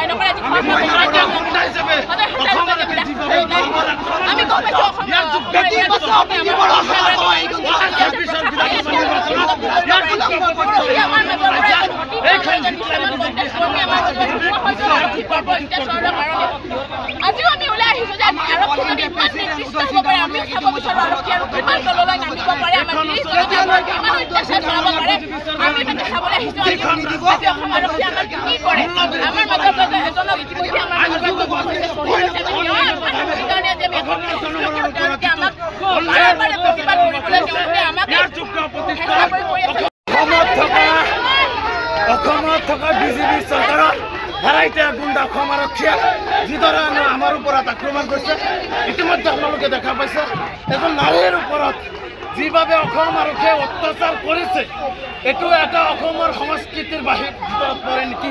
ভয় নকৰে আমি গম পাইছোঁ আজিও আমি ওলাই আহিছোঁ যে আৰক্ষী যদি ইমান নিৰ্দিষ্ট হ'ব পাৰে আমি চাব বিচাৰোঁ আৰক্ষী আৰু কিমান তললৈ নামিব পাৰে আমাৰ কিমান অত্যাচাৰ চলাব পাৰে আমি মানে চাবলৈ আহিছোঁ আজি অসম আৰক্ষী আমাৰ কি কৰে আমাৰ মাজত এজনক ইতিমধ্যে আমাৰ মাজত সেইকাৰণে যে আমি তেওঁলোকে আমাক বাৰে প্ৰতিবাদ কৰিবলৈ তেওঁলোকে আমাক চেষ্টা কৰি আছে অসমত থকা বিজেপি চৰকাৰৰ ভেৰাইটিয়া গুণ্ডা অসম আৰক্ষীয়ে যিদৰে আমাৰ ওপৰত আক্ৰমণ কৰিছে ইতিমধ্যে আপোনালোকে দেখা পাইছে এজন নাৰীৰ ওপৰত যিভাৱে অসম আৰক্ষীয়ে অত্যাচাৰ কৰিছে এইটো এটা অসমৰ সংস্কৃতিৰ ভিতৰত পৰে নেকি।